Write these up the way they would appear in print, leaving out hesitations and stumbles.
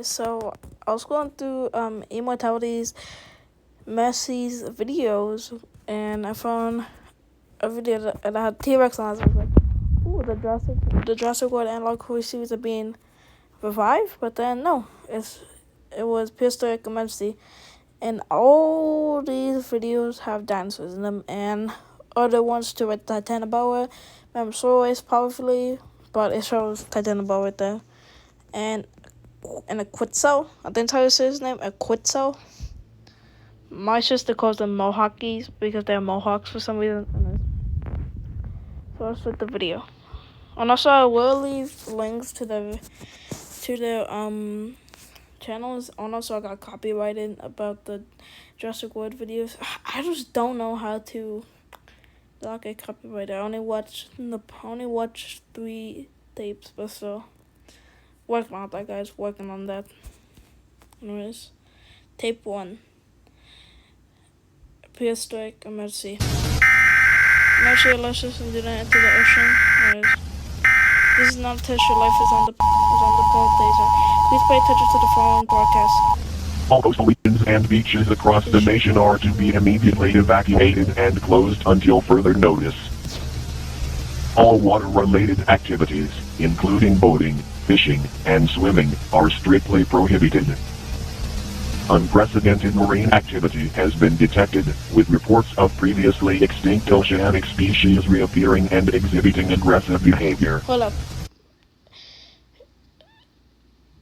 So I was going through Immortality's Mercy's videos, and I found a video that had T-Rex on it. I was like, "Ooh, the Jurassic World analog core series are being revived," but then no, it was prehistoric immensity, and all these videos have dinosaurs in them, and other ones too, with Titanoboa, Memorsaurus, probably, but it shows Titanoboa right there, and a Quetzal. I think how you say his name, a Quetzal. My sister calls them Mohawkies because they're Mohawks for some reason. So let's start the video. And also, I will leave links to the channels. And also, I got copyrighted about the Jurassic World videos. I just don't know how to not get copyrighted. I only watched 3 tapes, but still working on that, guys. Working on that. Anyways, tape 1. Prehistoric emergency. Emergency alerts and do not enter the ocean. Anyways, this is not a test. Your life is on the pole Please pay attention to the following broadcast. All coastal regions and beaches across the nation are to be immediately evacuated and closed until further notice. All water-related activities, including boating, fishing, and swimming, are strictly prohibited. Unprecedented marine activity has been detected, with reports of previously extinct oceanic species reappearing and exhibiting aggressive behavior. Hold up.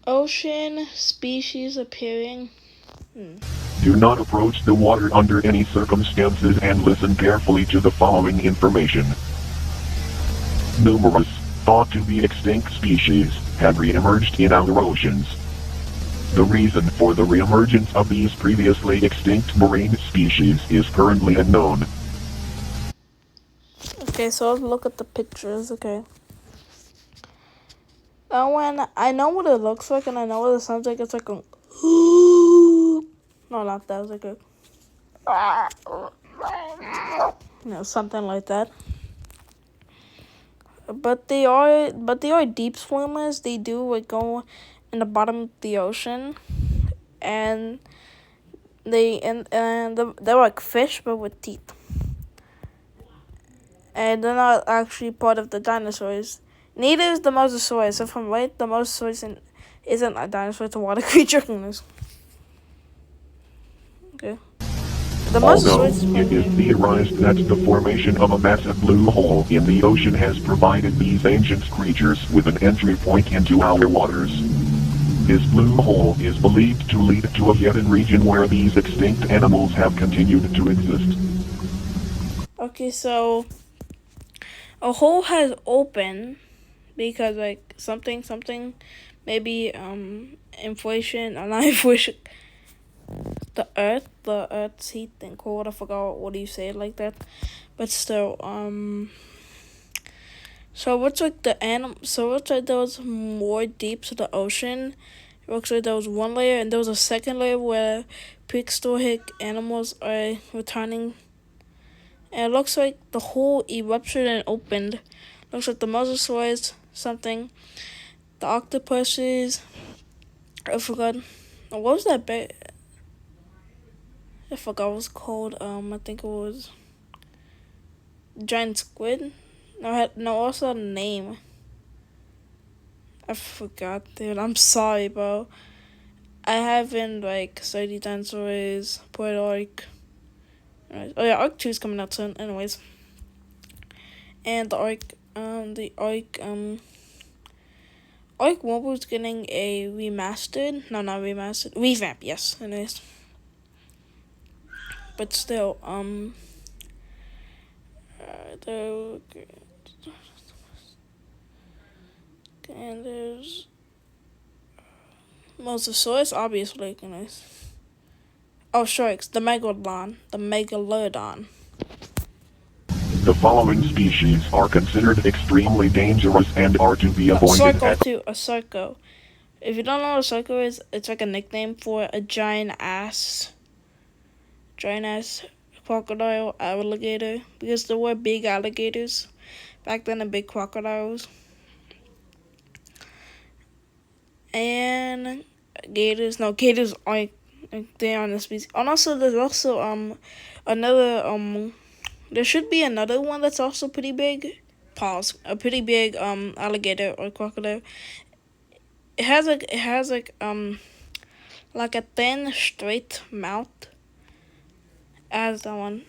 Ocean species appearing. Do not approach the water under any circumstances and listen carefully to the following information. Numerous, thought to be extinct species, have re-emerged in our oceans. The reason for the re-emergence of these previously extinct marine species is currently unknown. Okay, so let's look at the pictures, okay. Now when I know what it looks like and I know what it sounds like, it's like a no, not that, it's like a something like that. But they are deep swimmers. They do like go in the bottom of the ocean, and they're like fish but with teeth. And they're not actually part of the dinosaurs. Neither is the Mosasaurus. If I'm right, the Mosasaurus isn't a dinosaur, it's a water creature. Okay. Although it is theorized that the formation of a massive blue hole in the ocean has provided these ancient creatures with an entry point into our waters. This blue hole is believed to lead to a hidden region where these extinct animals have continued to exist. Okay, so a hole has opened because like something maybe inflation or not inflation, the earth's heat and cold. I forgot what do you say it like that, but still so what's like there was more deep to the ocean. It looks like there was one layer and there was a second layer where prehistoric animals are returning. And it looks like the whole eruption and opened. Looks like the mosasaurs, something, the octopuses. I forgot. What was that big? I forgot what it was called. I think it was giant squid. Also a name. I forgot, dude. I'm sorry, bro. I haven't like studied dinosaurs, Puerto Arc. Oh yeah, Arc 2 is coming out soon. Anyways, and Arc 1 was getting a remastered. No, not remastered. Revamp, yes. Anyways, but still, and there's Mosasaurus, obviously. Anyways. Oh, sharks. The Megalodon. The following species are considered extremely dangerous and are to be avoided. A sarco. If you don't know what a sarco is, it's like a nickname for a giant ass crocodile alligator, because there were big alligators back then and big crocodiles. And gators. No, gators aren't. They aren't a species. And also, there's also another There should be another one that's also pretty big. Pause. A pretty big alligator or crocodile. It has like a thin straight mouth as that one.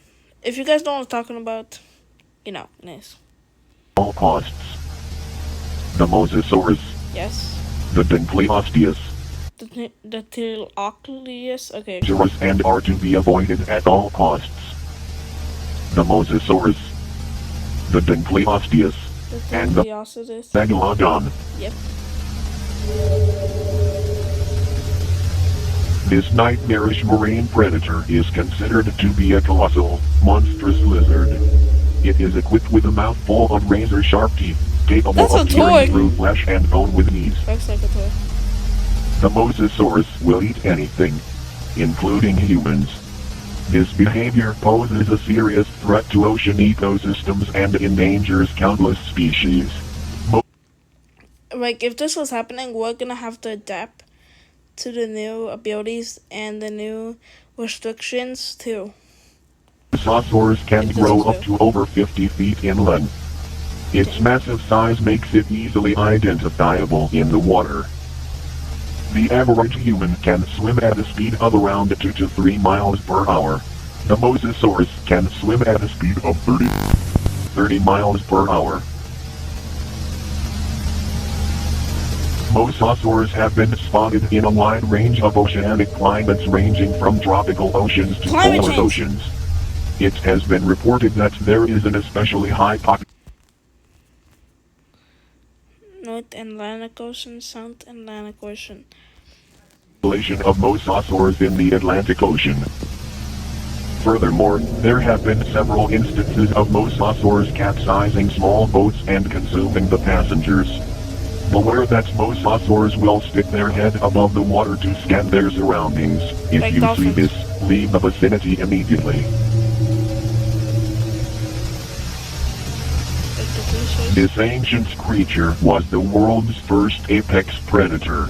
If you guys know what I'm talking about, nice. All costs. The Mosasaurus. Yes. The Dinkleosteus. The Tilocleus. Okay. Dangerous and are to be avoided at all costs. The Mosasaurus. The Dinkleosteus. The And the Tilocleus. Megalodon. Yep. This nightmarish marine predator is considered to be a colossal, monstrous lizard. It is equipped with a mouthful of razor-sharp teeth, capable That's a of toy. tearing through flesh and bone with ease. Looks like a toy. The Mosasaurus will eat anything, including humans. This behavior poses a serious threat to ocean ecosystems and endangers countless species. Like, if this was happening, we're gonna have to adapt to the new abilities and the new restrictions too. Mosasaurus can If this grow was up to over 50 feet in length. Its massive size makes it easily identifiable in the water. The average human can swim at a speed of around 2 to 3 miles per hour. The Mosasaurus can swim at a speed of 30 miles per hour. Mosasaurs have been spotted in a wide range of oceanic climates ranging from tropical oceans to Climate polar change. oceans. It has been reported that there is an especially high North Atlantic Ocean, South Atlantic Ocean. population of mosasaurs in the Atlantic Ocean. Furthermore, there have been several instances of mosasaurs capsizing small boats and consuming the passengers. Beware that mosasaurs will stick their head above the water to scan their surroundings. If Like you dolphins. see this, leave the vicinity immediately. Like the fishes. This ancient creature was the world's first apex predator.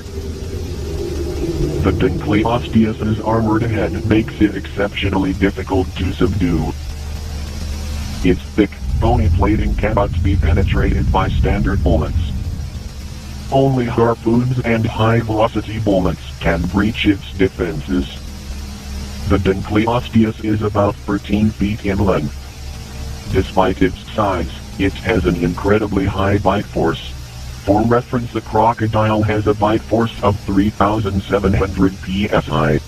The Dinkleosteus's armored head makes it exceptionally difficult to subdue. Its thick, bony plating cannot be penetrated by standard bullets. Only harpoons and high-velocity bullets can breach its defenses. The Dinkleosteus is about 13 feet in length. Despite its size, it has an incredibly high bite force. For reference, a crocodile has a bite force of 3,700 psi.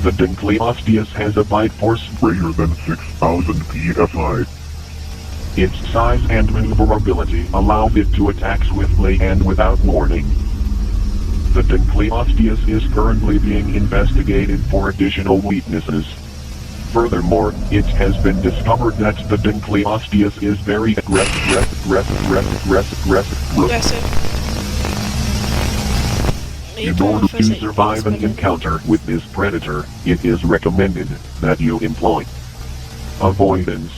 The Dinkleosteus has a bite force greater than 6,000 psi. Its size and maneuverability allow it to attack swiftly and without warning. The Dinkleosteus is currently being investigated for additional weaknesses. Furthermore, it has been discovered that the Dinkleosteus is very aggressive. In order to survive an encounter with this predator, it is recommended that you employ avoidance.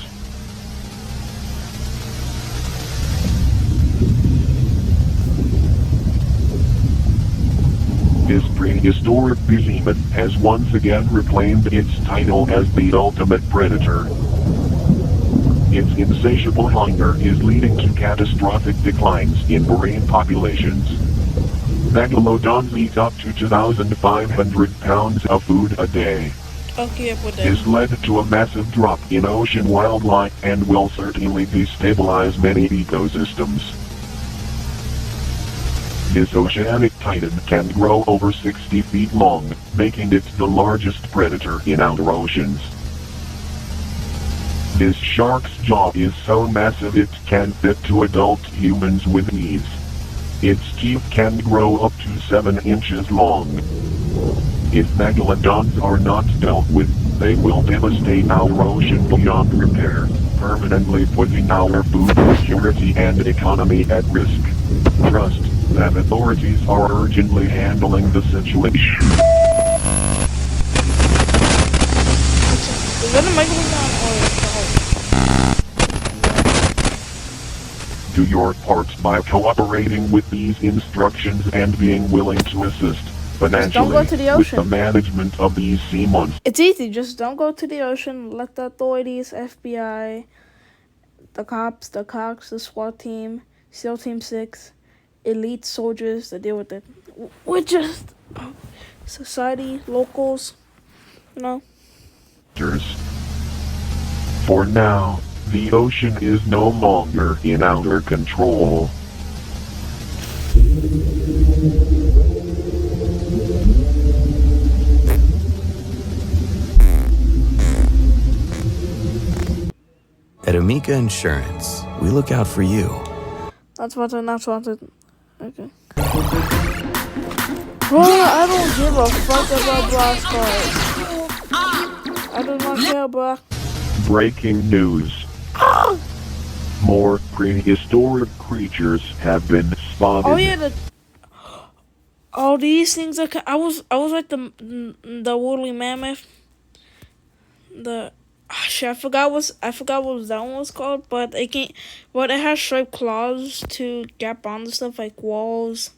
This prehistoric behemoth has once again reclaimed its title as the ultimate predator. Its insatiable hunger is leading to catastrophic declines in marine populations. Megalodons eat up to 2,500 pounds of food a day. This led to a massive drop in ocean wildlife and will certainly destabilize many ecosystems. This oceanic titan can grow over 60 feet long, making it the largest predator in our oceans. This shark's jaw is so massive it can fit 2 adult humans with ease. Its teeth can grow up to 7 inches long. If megalodons are not dealt with, they will devastate our ocean beyond repair, permanently putting our food security and economy at risk. Trust that authorities are urgently handling the situation. Is that a megalodon or a shark? Do your part by cooperating with these instructions and being willing to assist. Just don't go to the Financially, with the ocean. management of these sea monsters. It's easy. Just don't go to the ocean. Let the authorities, FBI, the cops, the SWAT team, SEAL Team 6, elite soldiers to deal with it. We're just society, locals, you know. For now, the ocean is no longer in our control. At Amica Insurance, we look out for you. Not wanted. Okay. Bro, I don't give a fuck about Brawl Stars. I do not care, bro. Breaking news. More prehistoric creatures have been spotted. Oh yeah, all these things are. I was like the woolly mammoth. Shit, I forgot what that one was called, but it can. But it has sharp claws to grab onto stuff like walls,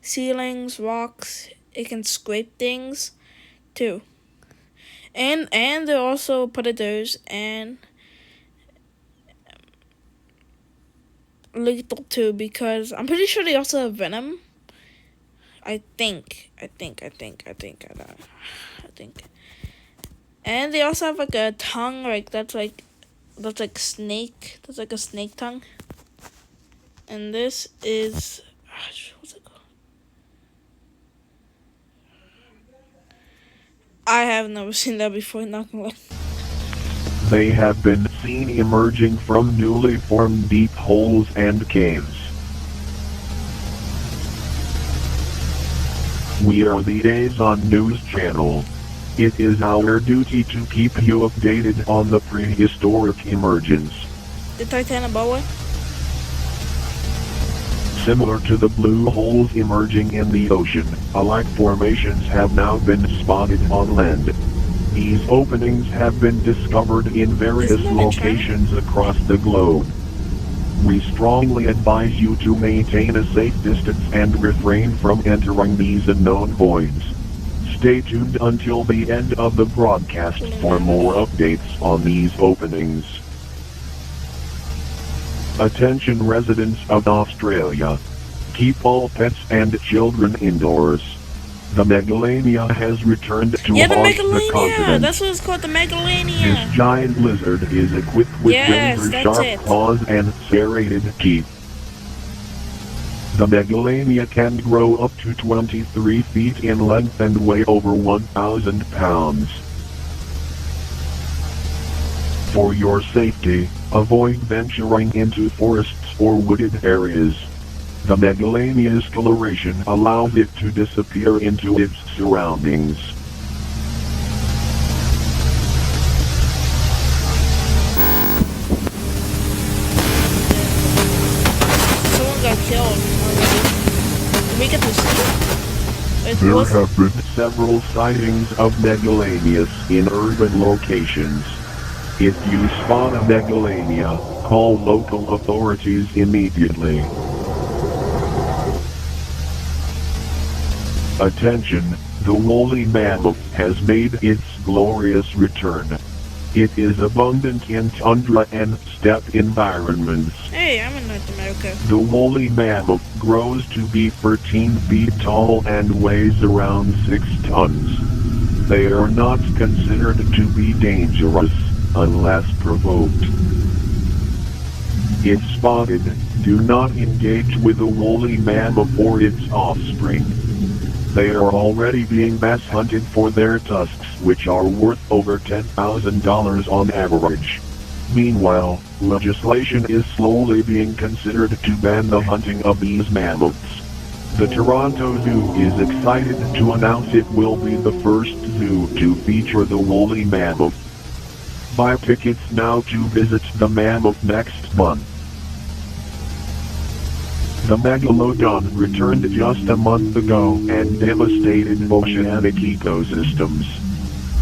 ceilings, rocks. It can scrape things, too. And they're also predators and lethal too, because I'm pretty sure they also have venom. I think. And they also have like a tongue, like that's like snake. That's like a snake tongue. And this is what's it called? I have never seen that before, not gonna lie. They have been seen emerging from newly formed deep holes and caves. We are the Azun News Channel. It is our duty to keep you updated on the prehistoric emergence. The Titanic boa? Similar to the blue holes emerging in the ocean, alike formations have now been spotted on land. These openings have been discovered in various locations across the globe. We strongly advise you to maintain a safe distance and refrain from entering these unknown voids. Stay tuned until the end of the broadcast for more updates on these openings. Attention residents of Australia. Keep all pets and children indoors. The Megalania has returned to haunt the continent. That's what it's called, the Megalania. This giant lizard is equipped with razor-sharp claws and serrated teeth. The Megalania can grow up to 23 feet in length and weigh over 1,000 pounds. For your safety, avoid venturing into forests or wooded areas. The Megalania's coloration allows it to disappear into its surroundings. Someone got killed already. Did we get to see it? There have been several sightings of Megalanias in urban locations. If you spot a Megalania, call local authorities immediately. Attention, the woolly mammoth has made its glorious return. It is abundant in tundra and steppe environments. Hey, I'm in North America. The woolly mammoth grows to be 13 feet tall and weighs around 6 tons. They are not considered to be dangerous, unless provoked. If spotted, do not engage with the woolly mammoth or its offspring. They are already being mass hunted for their tusks, which are worth over $10,000 on average. Meanwhile, legislation is slowly being considered to ban the hunting of these mammoths. The Toronto Zoo is excited to announce it will be the first zoo to feature the woolly mammoth. Buy tickets now to visit the mammoth next month. The megalodon returned just a month ago and devastated oceanic ecosystems.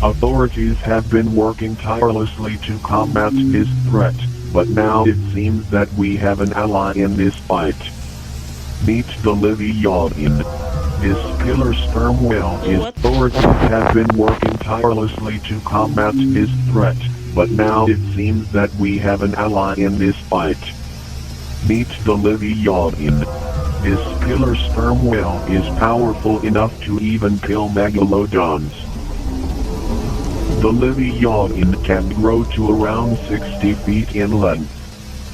Authorities have been working tirelessly to combat this threat, but now it seems that we have an ally in this fight. Meet the Leviathan. This killer sperm whale is What? authorities have been working tirelessly to combat this threat, but now it seems that we have an ally in this fight. Meet the Leviathan. This killer sperm whale is powerful enough to even kill megalodons. The Leviathan can grow to around 60 feet in length.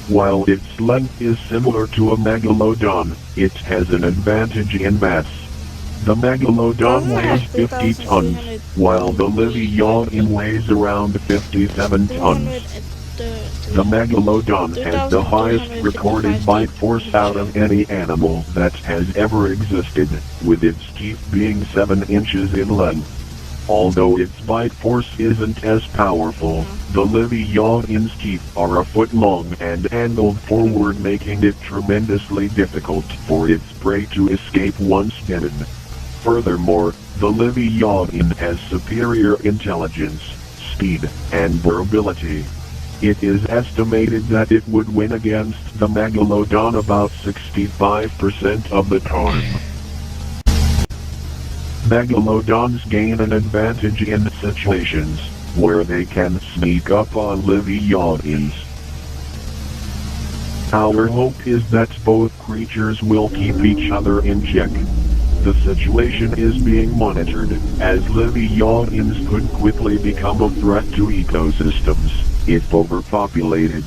While its length is similar to a megalodon, it has an advantage in mass. The megalodon weighs 50 tons, while the Leviathan weighs around 57 tons. The megalodon has the highest recorded bite force out of any animal that has ever existed, with its teeth being 7 inches in length. Although its bite force isn't as powerful, the Leviathan's teeth are a foot long and angled forward, making it tremendously difficult for its prey to escape once bitten. Furthermore, the Leviathan has superior intelligence, speed, and durability. It is estimated that it would win against the megalodon about 65% of the time. Megalodons gain an advantage in situations where they can sneak up on Leviathans. Our hope is that both creatures will keep each other in check. The situation is being monitored, as Leviathans could quickly become a threat to ecosystems if overpopulated.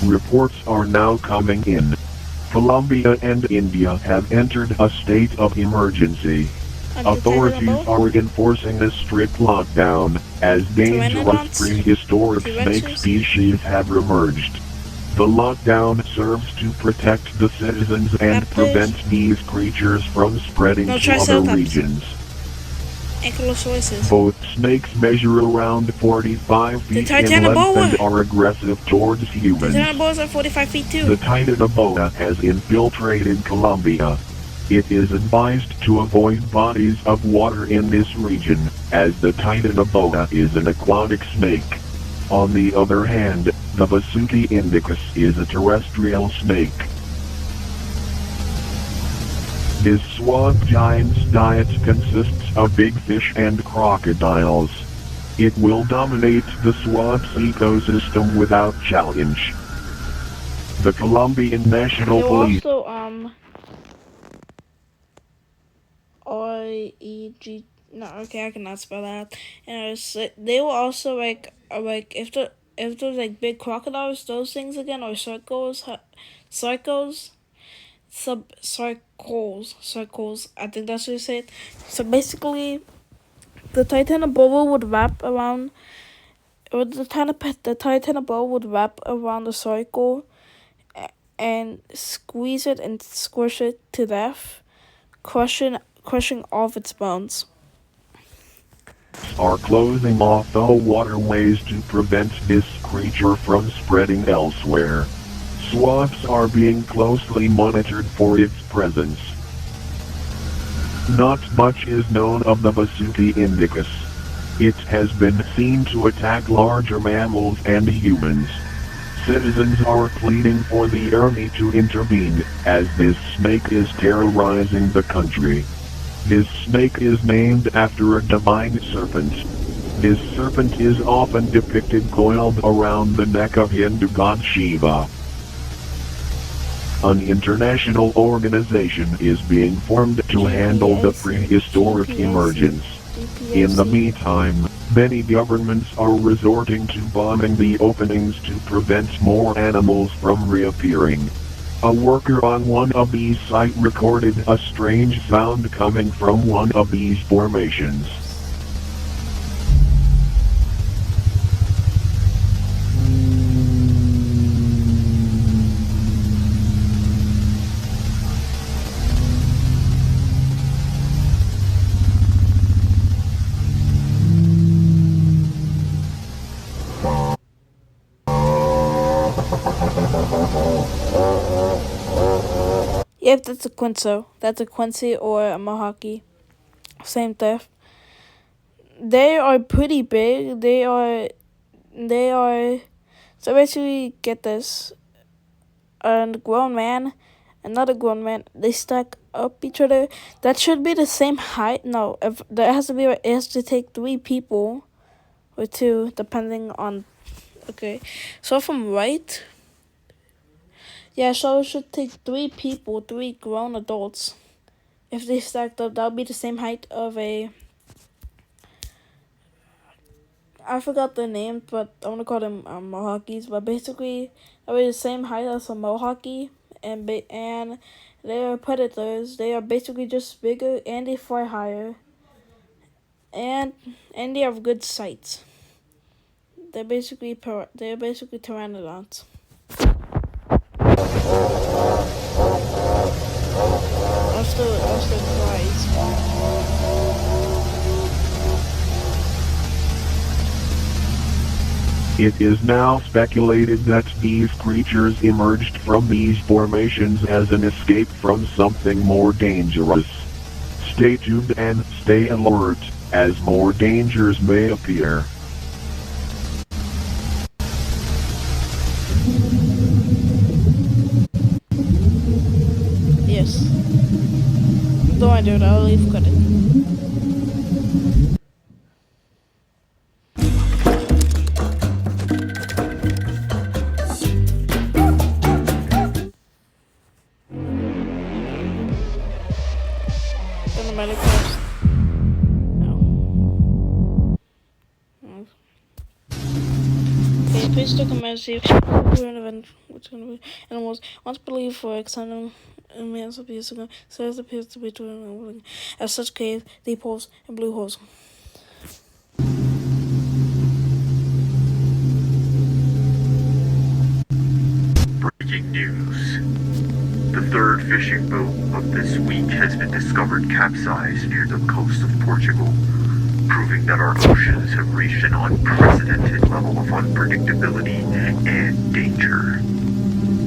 Reports are now coming in. Colombia and India have entered a state of emergency. Authorities are enforcing a strict lockdown, as dangerous prehistoric snake species have emerged. The lockdown serves to protect the citizens and prevent these creatures from spreading to other regions. Both snakes measure around 45 feet in length and are aggressive towards humans. The Titanoboas are 45 feet too. The Titanoboa has infiltrated Colombia. It is advised to avoid bodies of water in this region, as the Titanoboa is an aquatic snake. On the other hand, the Vasuki indicus is a terrestrial snake. This swamp giant's diet consists of big fish and crocodiles. It will dominate the swamp's ecosystem without challenge. The Colombian National Police Also, R-E-G. No, okay, I cannot spell that. And they will also like if there's like big crocodiles, those things again, or circles, circles. I think that's what you said. So basically, the Titanoboa would wrap around. Or the Titanoboa would wrap around the circle and squeeze it and squish it to death, crushing all of its bones. Are closing off the waterways to prevent this creature from spreading elsewhere. Swamps are being closely monitored for its presence. Not much is known of the Vasuki indicus. It has been seen to attack larger mammals and humans. Citizens are pleading for the army to intervene, as this snake is terrorizing the country. This snake is named after a divine serpent. This serpent is often depicted coiled around the neck of Hindu god Shiva. An international organization is being formed to handle the prehistoric emergence. In the meantime, many governments are resorting to bombing the openings to prevent more animals from reappearing. A worker on one of these sites recorded a strange sound coming from one of these formations. Yep, that's a Quincy. That's a Quincy or a Mahaki. Same thing. They are pretty big. They are So basically, get this: a grown man, another grown man, they stack up each other. That should be the same height. No, if there has to be, it has to take 3 people or 2, depending on. Okay, so from right. Yeah, so it should take 3 people, 3 grown adults. If they stacked up, that would be the same height of a. I forgot the name, but I'm gonna call them Mohawkies. But basically, that would be the same height as a Mohawkie, and they are predators. They are basically just bigger, and they fly higher, and they have good sight. They're basically pteranodons. Also cries. It is now speculated that these creatures emerged from these formations as an escape from something more dangerous. Stay tuned and stay alert, as more dangers may appear. Yes. Don't I do it, I'll leave credit. Cinematic first. No. Okay, please take a message. We're an event. What's gonna be animals once believed for extending millions of years ago. So it appears to be doing as such cave, deep holes, and blue holes. Breaking news. The third fishing boat of this week has been discovered capsized near the coast of Portugal, proving that our oceans have reached an unprecedented level of unpredictability and danger.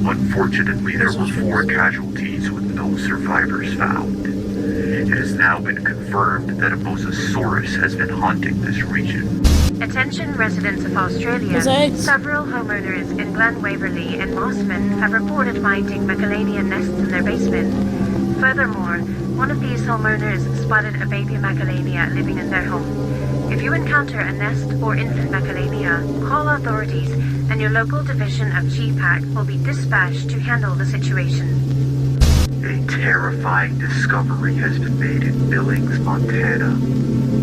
Unfortunately, there were 4 casualties with no survivors found. It has now been confirmed that a mosasaurus has been haunting this region. Attention residents of Australia, several homeowners in Glen Waverley and Mossman have reported finding macalania nests in their basement. Furthermore, one of these homeowners spotted a baby macalania living in their home. If you encounter a nest or infant macalania, call authorities and your local division of GPAC will be dispatched to handle the situation. A terrifying discovery has been made in Billings, Montana.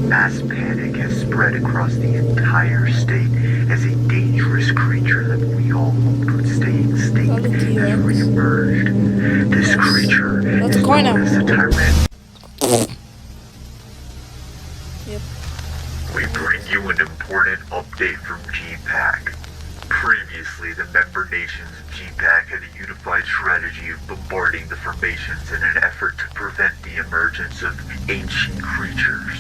Mass panic has spread across the entire state as a dangerous creature that we all hoped would stay extinct has reemerged. This creature is known as the Tyrant. Yep. We bring you an important update from GPAC. Previously, the member nations of GPAC had a unified strategy of bombarding the formations in an effort to prevent the emergence of ancient creatures.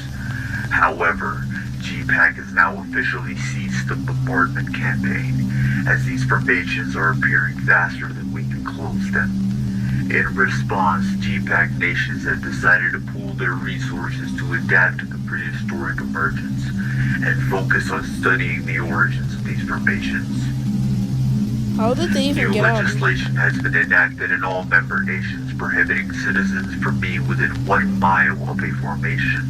However, GPAC has now officially ceased the bombardment campaign, as these formations are appearing faster than we can close them. In response, GPAC nations have decided to pool their resources to adapt to the prehistoric emergence and focus on studying the origins of these formations. How did they even New get out? legislation has been enacted in all member nations prohibiting citizens from being within 1 mile of a formation.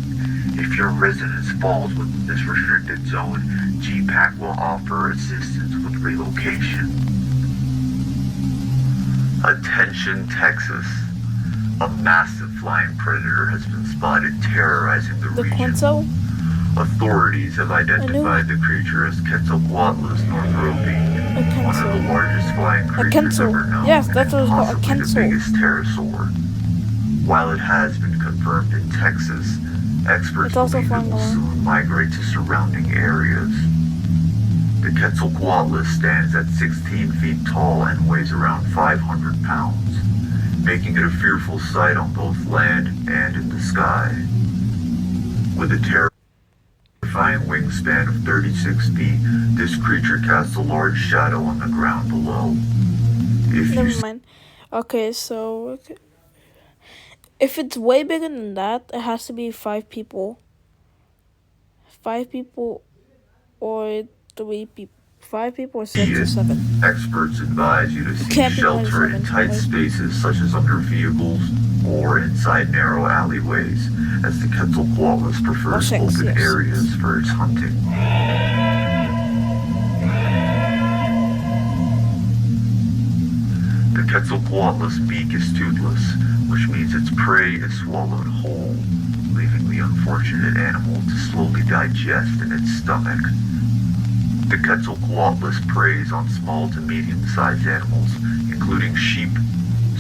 If your residence falls within this restricted zone, GPAC will offer assistance with relocation. Attention, Texas. A massive flying predator has been spotted terrorizing the region. Quinto? Authorities have identified the creature as Quetzalcoatlus northropi, one of the largest flying creatures ever known, yes, that's what it's called, a possibly the Quetzal. biggest pterosaur. While it has been confirmed in Texas, experts believe it will soon migrate to surrounding areas. The Quetzalcoatlus stands at 16 feet tall and weighs around 500 pounds, making it a fearful sight on both land and in the sky. With a terrifying wingspan of 36 feet, this creature casts a large shadow on the ground below. Never mind. Okay, so if it's way bigger than that, it has to be 5 people. 5 people or 3 people. 5 people or 6 or 7. Experts advise you to seek Can't be more than shelter in 7, tight right? spaces such as under vehicles or inside narrow alleyways, as the Quetzalcoatlus prefers 6, open yes. areas for its hunting. The Quetzalcoatlus beak is toothless, which means its prey is swallowed whole, leaving the unfortunate animal to slowly digest in its stomach. The Quetzalcoatlus preys on small to medium-sized animals, including sheep,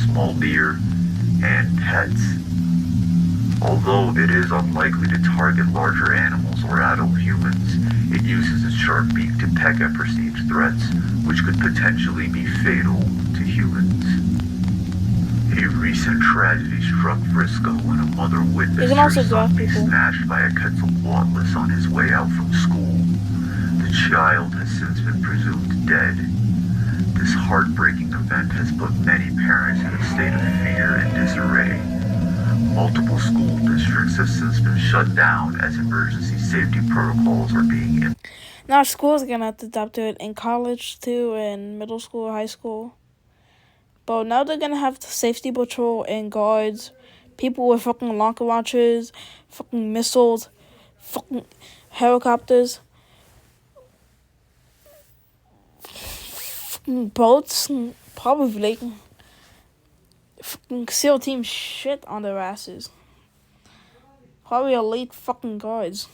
small deer, and pets. Although it is unlikely to target larger animals or adult humans, it uses its sharp beak to peck at perceived threats, which could potentially be fatal to humans. A recent tragedy struck Frisco when a mother witnessed can her also son draft be people. smashed by a Quetzalcoatlus on his way out from school. The child has since been presumed dead. This heartbreaking event has put many parents in a state of fear and disarray. Multiple school districts have since been shut down as emergency safety protocols are being implemented. Now schools are gonna have to adapt to it in college too, in middle school, high school. But now they're gonna have the safety patrol and guards, people with fucking rocket launchers, fucking missiles, fucking helicopters, fucking boats, probably fucking SEAL team shit on their asses. Probably elite fucking guards.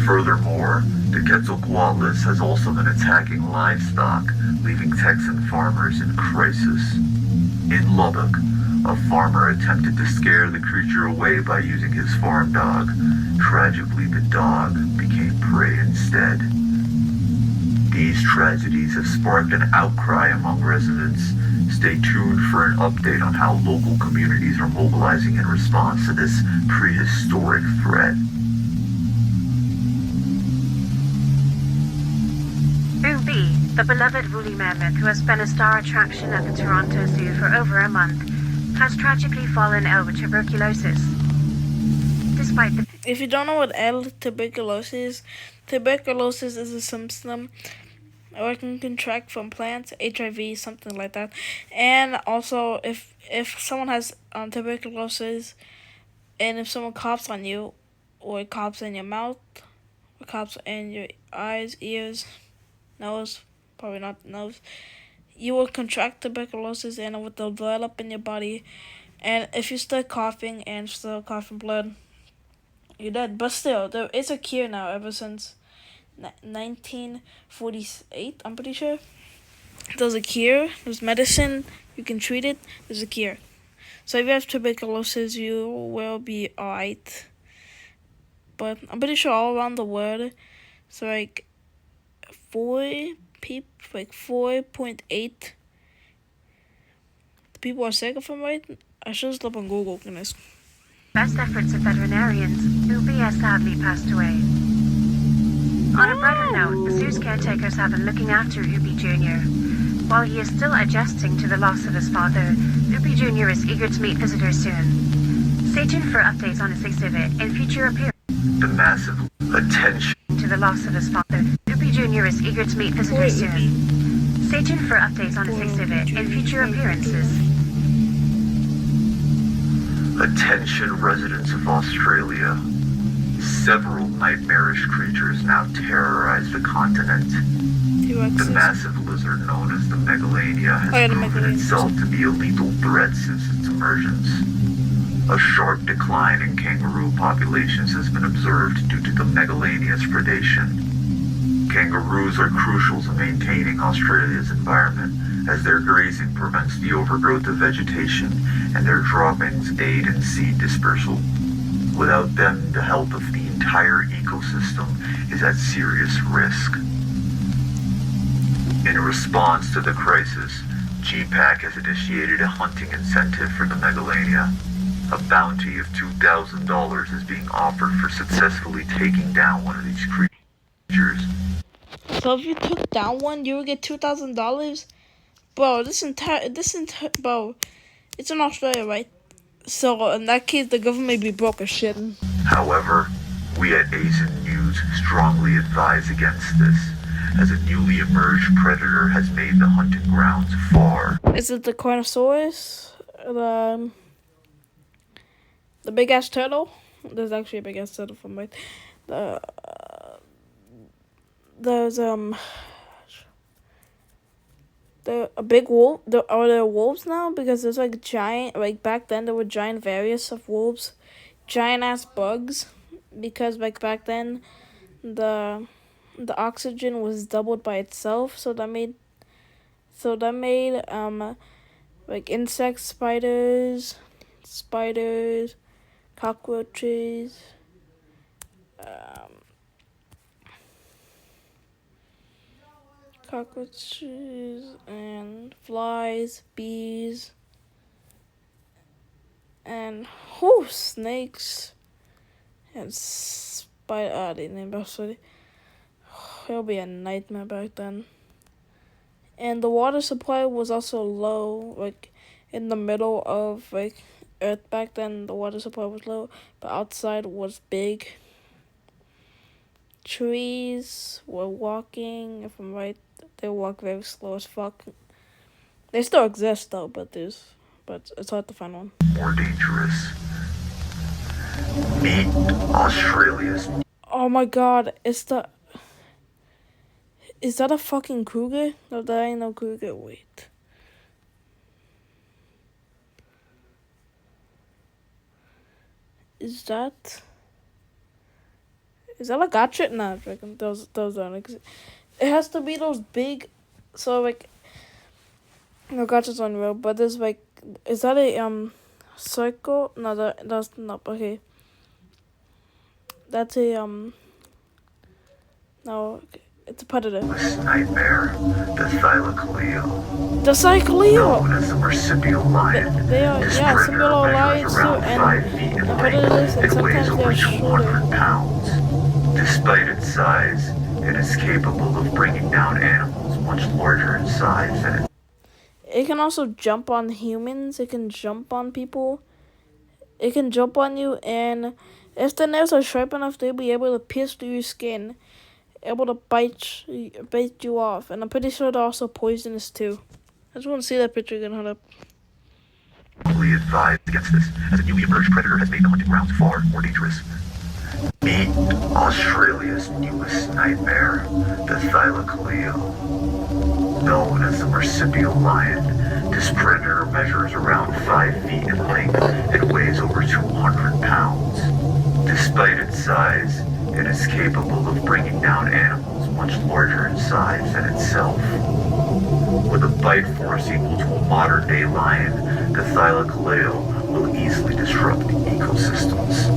Furthermore, the Quetzalcoatlus has also been attacking livestock, leaving Texan farmers in crisis. In Lubbock, a farmer attempted to scare the creature away by using his farm dog. Tragically, the dog became prey instead. These tragedies have sparked an outcry among residents. Stay tuned for an update on how local communities are mobilizing in response to this prehistoric threat. Ubi, the beloved woolly mammoth who has been a star attraction at the Toronto Zoo for over a month, has tragically fallen ill with tuberculosis. Despite the... If you don't know what tuberculosis is a symptom or can contract from plants, HIV, something like that. And also, if someone has tuberculosis, and if someone coughs on you, or coughs in your mouth, or coughs in your eyes, ears, nose, probably not nose, you will contract tuberculosis and it will develop in your body. And if you start coughing and still coughing blood, you're dead. But still, there is a cure now ever since 1948, I'm pretty sure. There's a cure, there's medicine, you can treat it, there's a cure. So if you have tuberculosis, you will be alright. But I'm pretty sure all around the world, so like 4.8 people are sick of him, right? I should just look on Google, goodness. best efforts of veterinarians, Ubi has sadly passed away. On a brighter note, the zoo's caretakers have been looking after Ubi Jr. While he is still adjusting to the loss of his father, Ubi Jr. is eager to meet visitors soon. Stay tuned for updates on his exhibit and future appearances. The massive attention To the loss of his father, Ubi Jr. is eager to meet visitors soon. Stay tuned for updates on his exhibit and future appearances. Attention residents of Australia. Several nightmarish creatures now terrorize the continent. The massive lizard known as the megalania has proven itself to be a lethal threat since its emergence. A sharp decline in kangaroo populations has been observed due to the megalania's predation. Kangaroos are crucial to maintaining Australia's environment, as their grazing prevents the overgrowth of vegetation and their droppings aid in seed dispersal. Without them, the health of the entire ecosystem is at serious risk. In response to the crisis, GPAC has initiated a hunting incentive for the megalania. A bounty of $2,000 is being offered for successfully taking down one of these creatures. So if you took down one, you would get $2,000? Bro, bro, it's in Australia, right? So in that case, the government be broke as shit. However, we at Azun News experts strongly advise against this, as a newly emerged predator has made the hunting grounds far. Is it the Carnosaurus? The big ass turtle? There's actually a big ass turtle from right. There's a big wolf. Are there wolves now? Because there's like giant. Like back then, there were giant various of wolves, giant ass bugs. Because like back then, the oxygen was doubled by itself. So that made like insects, spiders, cockroaches, and flies, bees, and snakes, and spider. They named actually. It'll be a nightmare back then. And the water supply was also low, like in the middle of like Earth back then. The water supply was low, but outside was big. Trees were walking. If I'm right, they walk very slow as fuck. They still exist though, but it's hard to find one. More dangerous. Meet Australia's. Oh my god, is that a fucking cougar? No, that ain't no cougar. Wait. Is that a gotcha? Nah, I reckon those don't exist. It has to be those big. So like, no gotchas on real, but there's like, is that a circle? No, that's not okay. That's a no. Okay. It's a predator. Nightmare, the Thylacoleo. The Cycleo! Known as the marsupial lion. They are, this yeah, predator similar measures lions too, around 5 feet in predators, length and and weighs sometimes over they're 200 shorter. pounds. Despite its size, it is capable of bringing down animals much larger in size than it. It can also jump on humans. It can jump on people. It can jump on you, and if the nails are sharp enough, they'll be able to pierce through your skin, able to bite you off. And I'm pretty sure they're also poisonous too. I just want to see that picture again. Hold up. We advise against this, as a newly emerged predator has made the hunting grounds far more dangerous. Meet Australia's newest nightmare, the Thylacoleo. Known as the marsupial lion, this predator measures around 5 feet in length and weighs over 200 pounds. Despite its size, it is capable of bringing down animals much larger in size than itself. With a bite force equal to a modern-day lion, the Thylacoleo will easily disrupt ecosystems.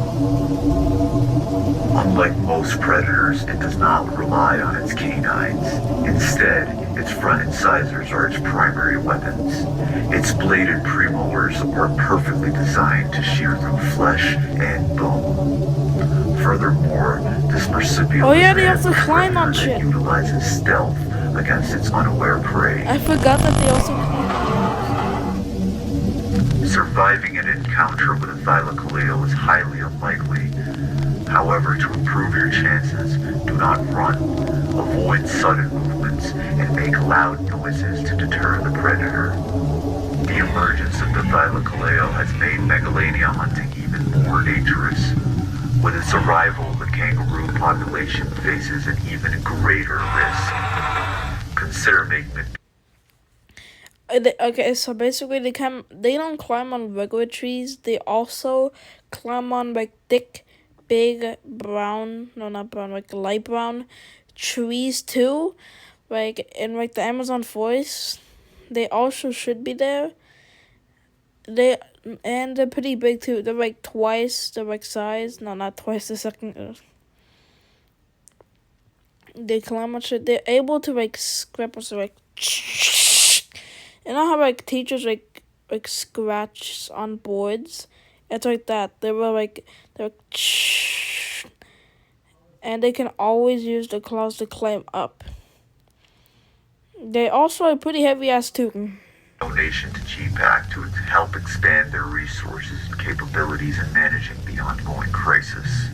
Unlike most predators, it does not rely on its canines. Instead, its front incisors are its primary weapons. Its bladed premolars are perfectly designed to shear through flesh and bone. Furthermore, this marsupial they also climb on shit. Utilizes stealth against its unaware prey. I forgot that they also climb. Surviving an encounter with a Thylacoleo is highly unlikely. However, to improve your chances, do not run, avoid sudden movements, and make loud noises to deter the predator. The emergence of the Thylacoleo has made megalania hunting even more dangerous. With its arrival, the kangaroo population faces an even greater risk. Consider making it. Okay, so basically they don't climb on regular trees. They also climb on like thick, big brown, no, not brown, like light brown trees too. Like in like the Amazon forest, they also should be there. They're pretty big too. They're like twice the like size. No, not twice the second. They climb on shit. They're able to like scrap us like. You know how like teachers like scratch on boards? It's like that. They're like, and they can always use the claws to climb up. They also are pretty heavy ass too. Donation to GPAC to help expand their resources and capabilities in managing the ongoing crisis.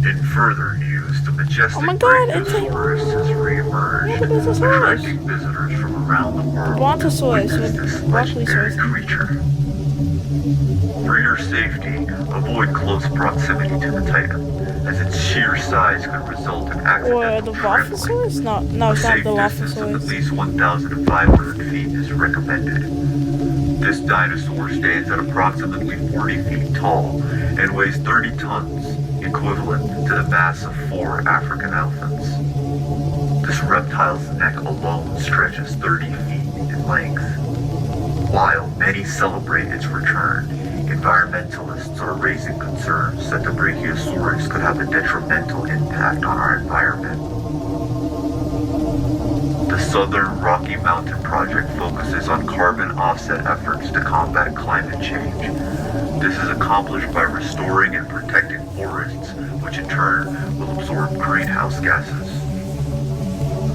In further news, the majestic Oh my God, it's a Brachiosaurus has reemerged, look at this attracting visitors from around the world to Brontosaurus witness with this broccoli legendary sauce. creature. For your safety, avoid close proximity to the Titan, as its sheer size could result in Or accidental the trampling. Dilophosaurus? No, A it's not safe the distance of at Dilophosaurus. least 1,500 feet is recommended. This dinosaur stands at approximately 40 feet tall and weighs 30 tons, equivalent to the mass of 4 African elephants. This reptile's neck alone stretches 30 feet in length. While many celebrate its return, environmentalists are raising concerns that the Brachiosaurus could have a detrimental impact on our environment. The Southern Rocky Mountain Project focuses on carbon offset efforts to combat climate change. This is accomplished by restoring and protecting forests, which in turn will absorb greenhouse gases.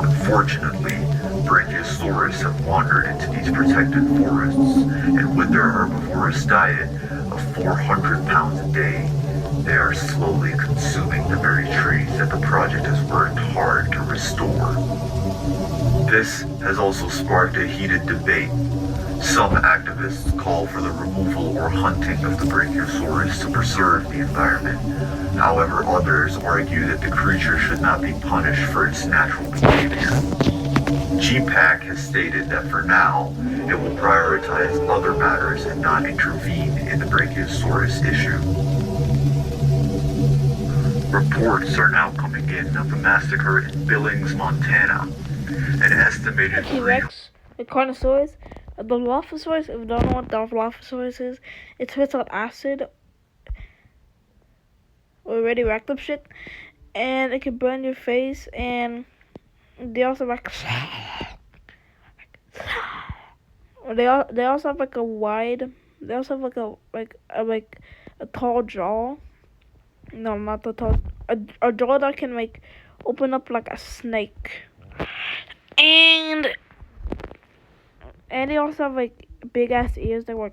Unfortunately, Brachiosaurus have wandered into these protected forests, and with their herbivorous diet of 400 pounds a day, they are slowly consuming the very trees that the project has worked hard to restore. This has also sparked a heated debate. Some activists call for the removal or hunting of the Brachiosaurus to preserve the environment. However, others argue that the creature should not be punished for its natural behavior. GPAC has stated that for now, it will prioritize other matters and not intervene in the Brachiosaurus issue. Reports are now coming in of a massacre in Billings, Montana. An estimated T-Rex, the Carnosaurus, the Dilophosaurus. If you don't know what Dilophosaurus is, it spits out acid or radioactive shit, and it can burn your face. And they also like they also have like a wide. They also have like a tall jaw. No, not the tall. A jaw that can like open up like a snake. And they also have like big ass ears that work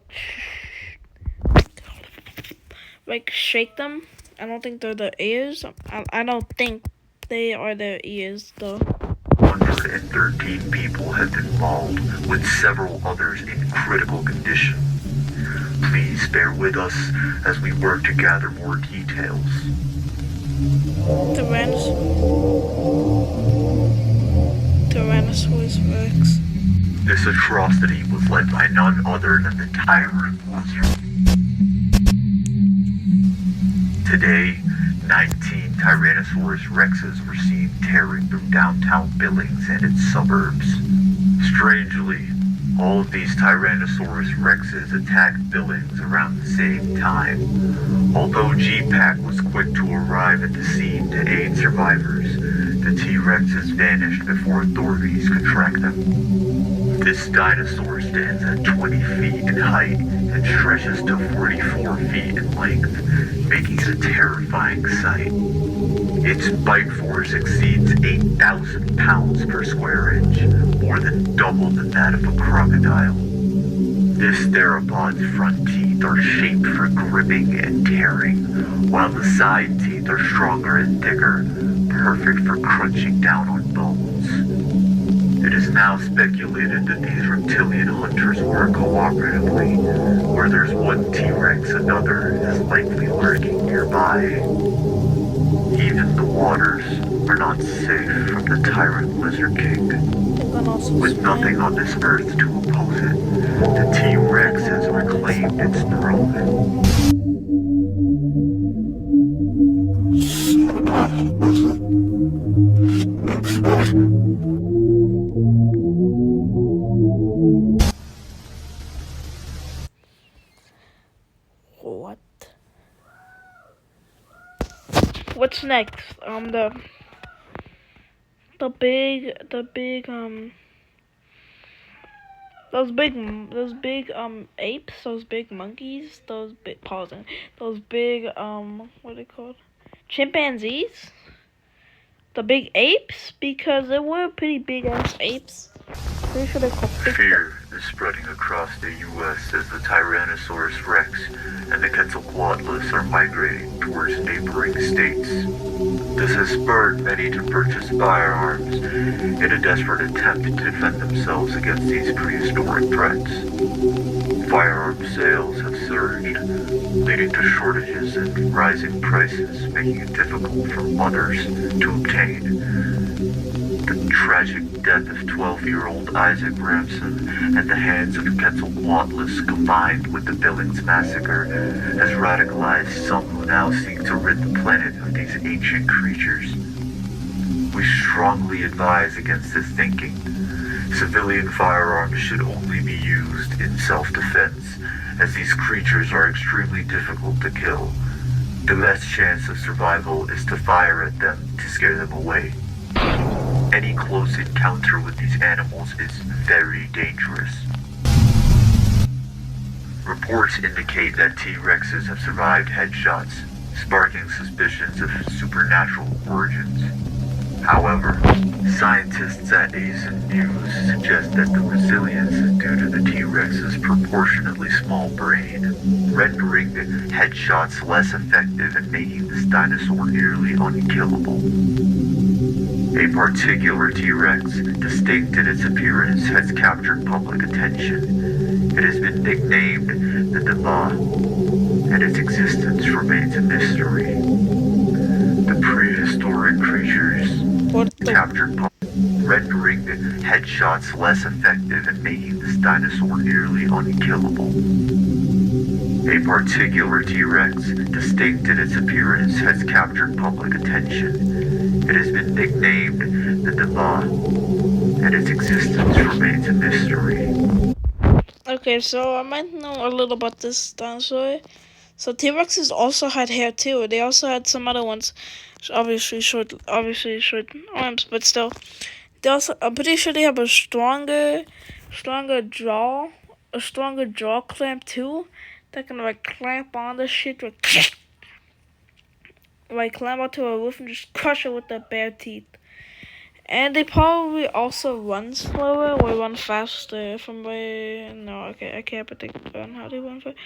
like shake them. I don't think they're the ears. I don't think they are their ears though. 113 people have been mauled, with several others in critical condition. Please bear with us as we work to gather more details. Tyrannosaurus Rex. This atrocity was led by none other than the tyrant lizard. Today, 19 Tyrannosaurus Rexes were seen tearing through downtown Billings and its suburbs. Strangely, all of these Tyrannosaurus Rexes attacked Billings around the same time. Although GPAC was quick to arrive at the scene to aid survivors, the T-Rexes vanished before authorities could track them. This dinosaur stands at 20 feet in height and stretches to 44 feet in length, making it a terrifying sight. Its bite force exceeds 8,000 pounds per square inch, more than double than that of a crocodile. This theropod's front teeth are shaped for gripping and tearing, while the side teeth are stronger and thicker, perfect for crunching down on bones. It is now speculated that these reptilian hunters work cooperatively. Where there's one T-Rex, another is likely lurking nearby. Even the waters are not safe from the tyrant Lizard King. With nothing on this earth to oppose it, the T-Rex has reclaimed its throne. What? What's next? The big those big apes, those big monkeys, those big pausing, those big what are they called? Chimpanzees? The big apes, because they were pretty big ass apes. pretty sure they're called big Fear is spreading across the U.S. as the Tyrannosaurus rex and the Quetzalcoatlus are migrating towards neighboring states. This has spurred many to purchase firearms in a desperate attempt to defend themselves against these prehistoric threats. Firearm sales have surged, leading to shortages and rising prices, making it difficult for mothers to obtain. The tragic death of 12-year-old Isaac Ramson at the hands of Quetzalcoatlus, combined with the Billings massacre, has radicalized some who now seek to rid the planet of these ancient creatures. We strongly advise against this thinking. Civilian firearms should only be used in self-defense, as these creatures are extremely difficult to kill. The best chance of survival is to fire at them to scare them away. Any close encounter with these animals is very dangerous. Reports indicate that T-Rexes have survived headshots, sparking suspicions of supernatural origins. However, scientists at Azun News suggest that the resilience is due to the T-Rex's proportionately small brain, rendering headshots less effective and making this dinosaur nearly unkillable. A particular T-Rex, distinct in its appearance, has captured public attention. It has been nicknamed the Deva, and its existence remains a mystery. The prehistoric creatures captured public, rendering headshots less effective and making this dinosaur nearly unkillable. A particular T-Rex, distinct in its appearance, has captured public attention. It has been nicknamed the Deva, and its existence remains a mystery. Okay, so I might know a little about this dinosaur. So T-Rexes also had hair too. They also had some other ones, obviously short arms, but still. They also, I'm pretty sure they have a stronger jaw clamp too. That can like clamp on the shit, like climb onto a roof and just crush it with their bare teeth. And they probably also run slower or run faster from where... No, okay, I can't predict on how they run fast.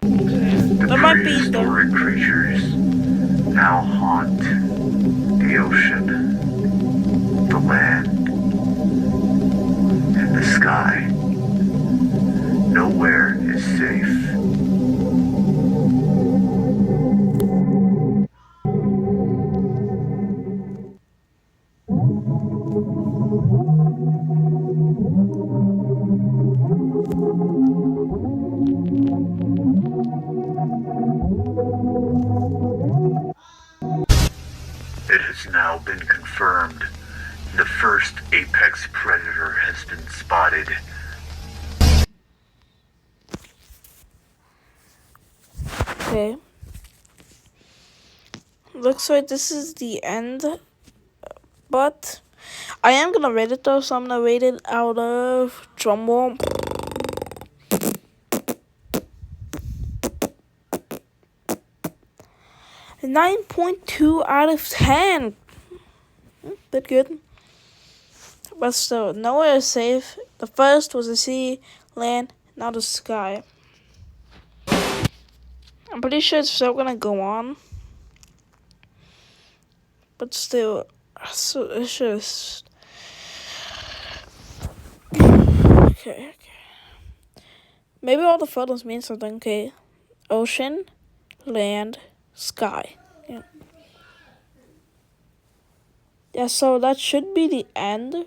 The might be prehistoric creatures now haunt the ocean, the land, and the sky. Nowhere is safe. It has now been confirmed. The first apex predator has been spotted. Okay. Looks like this is the end. But I am gonna rate it though, so I'm gonna rate it out of drumroll. 9.2 out of 10. Bit good. But still, nowhere is safe. The first was the sea, land, now the sky. I'm pretty sure it's still gonna go on. But still, so it's just... Okay. Maybe all the photos mean something, okay? Ocean, land, sky. Yeah, so that should be the end.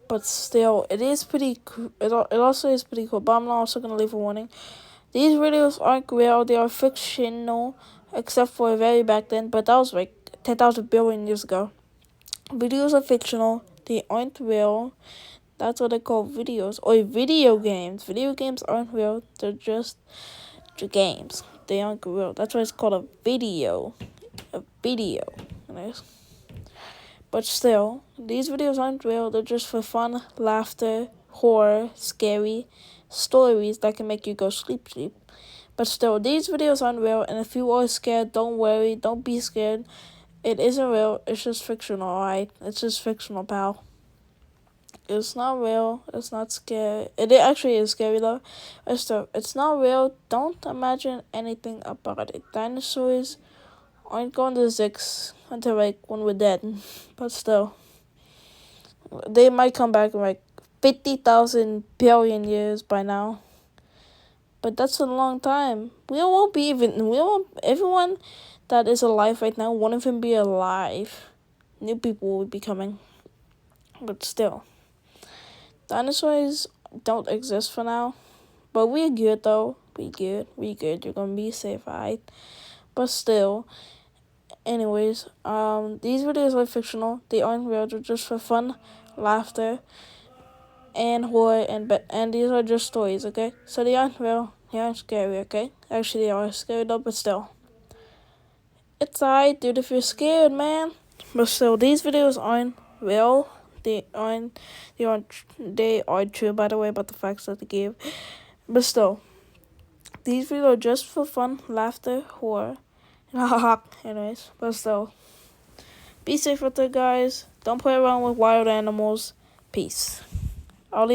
But still, it is pretty cool. It also is pretty cool. But I'm also going to leave a warning. These videos aren't real. They are fictional. Except for very back then. But that was like 10,000 billion years ago. Videos are fictional. They aren't real. That's what they call videos. Or video games. Video games aren't real. They're just games. They aren't real. That's why it's called a video. A video. But still, these videos aren't real. They're just for fun, laughter, horror, scary stories that can make you go sleep. But still, these videos aren't real. And if you are scared, don't worry. Don't be scared. It isn't real. It's just fictional, alright? It's just fictional, pal. It's not real. It's not scary. It actually is scary though. It's not real. Don't imagine anything about it. Dinosaurs aren't going to exist until like when we're dead. But still, they might come back in like 50,000 billion years by now. But that's a long time. Everyone that is alive right now won't even be alive. New people will be coming. But still, dinosaurs don't exist for now. But we're good though. We good. You're gonna be safe, alright? But still, anyways, these videos are fictional. They aren't real. They're just for fun, laughter, and horror, and these are just stories, okay? So they aren't real. They aren't scary, okay? Actually, they are scary though, but still. It's alright, dude, if you're scared, man. But still, these videos aren't real. They are true, by the way, about the facts that they gave. But still, these videos are just for fun, laughter, horror, and haha. Anyways, but still, be safe out there, guys. Don't play around with wild animals. Peace. I'll leave